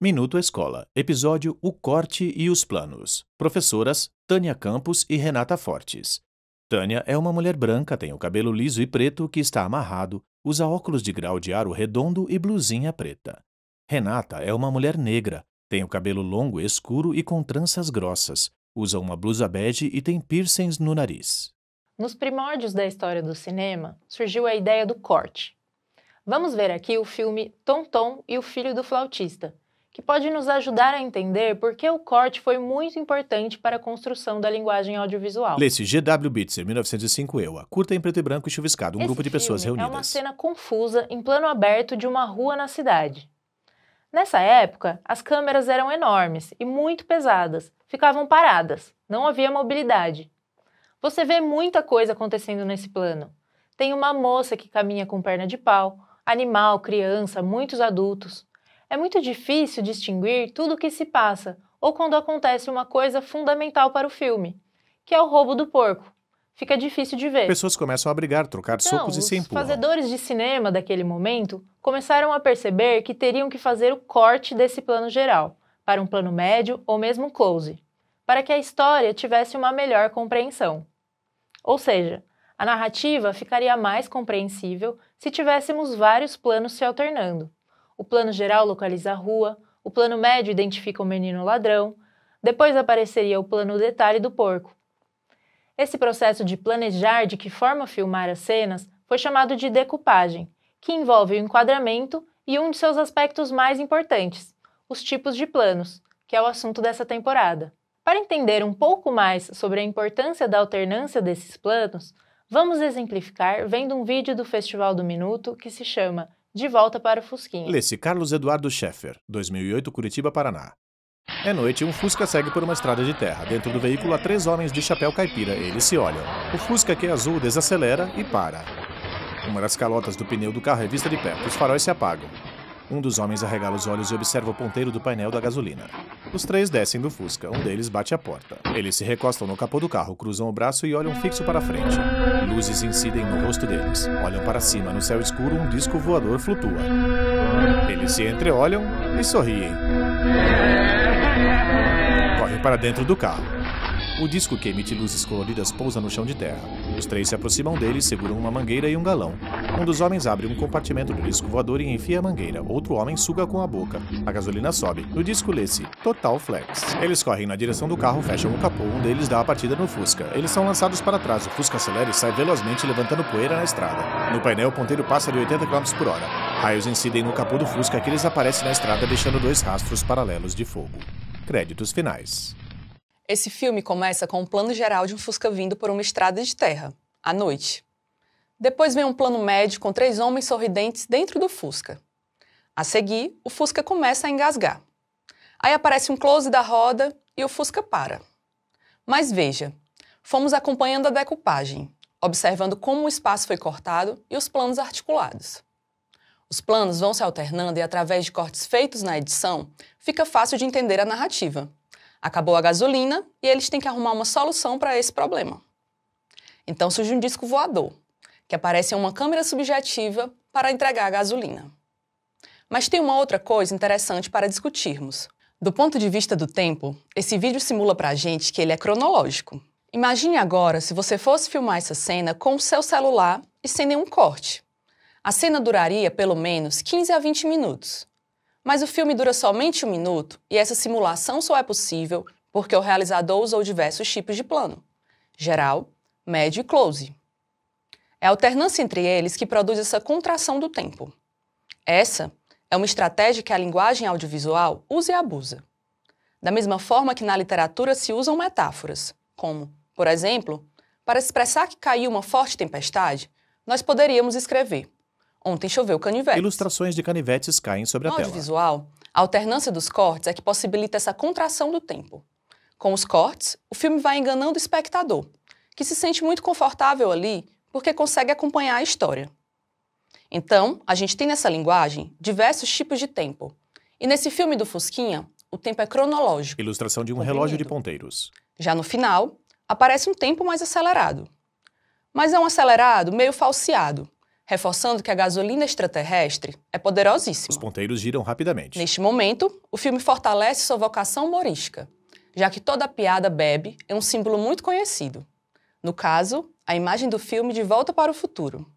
Minuto Escola, episódio O Corte e os Planos. Professoras Tânia Campos e Renata Fortes. Tânia é uma mulher branca, tem o cabelo liso e preto que está amarrado, usa óculos de grau de aro redondo e blusinha preta. Renata é uma mulher negra, tem o cabelo longo, escuro e com tranças grossas, usa uma blusa bege e tem piercings no nariz. Nos primórdios da história do cinema, surgiu a ideia do corte. Vamos ver aqui o filme Tom Tom e o Filho do Flautista, que pode nos ajudar a entender por que o corte foi muito importante para a construção da linguagem audiovisual. Lê-se G.W. Bitzer, 1905 EUA, curta em preto e branco e chuviscado, um grupo de pessoas reunidas. É uma cena confusa em plano aberto de uma rua na cidade. Nessa época, as câmeras eram enormes e muito pesadas, ficavam paradas, não havia mobilidade. Você vê muita coisa acontecendo nesse plano. Tem uma moça que caminha com perna de pau, animal, criança, muitos adultos. É muito difícil distinguir tudo o que se passa, ou quando acontece uma coisa fundamental para o filme, que é o roubo do porco. Fica difícil de ver. Pessoas começam a brigar, trocar socos e se empurram. Os fazedores de cinema daquele momento começaram a perceber que teriam que fazer o corte desse plano geral, para um plano médio ou mesmo close, para que a história tivesse uma melhor compreensão. Ou seja, a narrativa ficaria mais compreensível se tivéssemos vários planos se alternando. O plano geral localiza a rua, o plano médio identifica o menino ladrão, depois apareceria o plano detalhe do porco. Esse processo de planejar de que forma filmar as cenas foi chamado de decupagem, que envolve o enquadramento e um de seus aspectos mais importantes, os tipos de planos, que é o assunto dessa temporada. Para entender um pouco mais sobre a importância da alternância desses planos, vamos exemplificar vendo um vídeo do Festival do Minuto que se chama De Volta para o Fusquinha. Lê-se Carlos Eduardo Scheffer, 2008, Curitiba, Paraná. É noite e um Fusca segue por uma estrada de terra. Dentro do veículo há 3 homens de chapéu caipira. Eles se olham. O Fusca, que é azul, desacelera e para. Uma das calotas do pneu do carro é vista de perto. Os faróis se apagam. Um dos homens arregala os olhos e observa o ponteiro do painel da gasolina. Os 3 descem do Fusca. Um deles bate a porta. Eles se recostam no capô do carro, cruzam o braço e olham fixo para a frente. Luzes incidem no rosto deles. Olham para cima. No céu escuro, um disco voador flutua. Eles se entreolham e sorriem. Correm para dentro do carro. O disco, que emite luzes coloridas, pousa no chão de terra. Os 3 se aproximam dele e seguram uma mangueira e um galão. Um dos homens abre um compartimento do disco voador e enfia a mangueira. Outro homem suga com a boca. A gasolina sobe. No disco lê-se Total Flex. Eles correm na direção do carro, fecham o capô. Um deles dá a partida no Fusca. Eles são lançados para trás. O Fusca acelera e sai velozmente, levantando poeira na estrada. No painel, o ponteiro passa de 80 km por hora. Raios incidem no capô do Fusca, que eles aparecem na estrada, deixando 2 rastros paralelos de fogo. Créditos finais. Esse filme começa com um plano geral de um Fusca vindo por uma estrada de terra, à noite. Depois vem um plano médio com 3 homens sorridentes dentro do Fusca. A seguir, o Fusca começa a engasgar. Aí aparece um close da roda e o Fusca para. Mas veja, fomos acompanhando a decupagem, observando como o espaço foi cortado e os planos articulados. Os planos vão se alternando e, através de cortes feitos na edição, fica fácil de entender a narrativa. Acabou a gasolina e eles têm que arrumar uma solução para esse problema. Então surge um disco voador, que aparece em uma câmera subjetiva para entregar a gasolina. Mas tem uma outra coisa interessante para discutirmos. Do ponto de vista do tempo, esse vídeo simula para a gente que ele é cronológico. Imagine agora se você fosse filmar essa cena com o seu celular e sem nenhum corte. A cena duraria pelo menos 15 a 20 minutos. Mas o filme dura somente 1 minuto e essa simulação só é possível porque o realizador usou diversos tipos de plano: geral, médio e close. É a alternância entre eles que produz essa contração do tempo. Essa é uma estratégia que a linguagem audiovisual usa e abusa. Da mesma forma que na literatura se usam metáforas, como, por exemplo, para expressar que caiu uma forte tempestade, nós poderíamos escrever: ontem choveu canivetes. Ilustrações de canivetes caem sobre a tela. No audiovisual, a alternância dos cortes é que possibilita essa contração do tempo. Com os cortes, o filme vai enganando o espectador, que se sente muito confortável ali porque consegue acompanhar a história. Então, a gente tem nessa linguagem diversos tipos de tempo. E nesse filme do Fusquinha, o tempo é cronológico. Ilustração de um relógio de ponteiros. Já no final, aparece um tempo mais acelerado. Mas é um acelerado meio falseado, reforçando que a gasolina extraterrestre é poderosíssima. Os ponteiros giram rapidamente. Neste momento, o filme fortalece sua vocação humorística, já que toda piada bebe é um símbolo muito conhecido. No caso, a imagem do filme De Volta para o Futuro.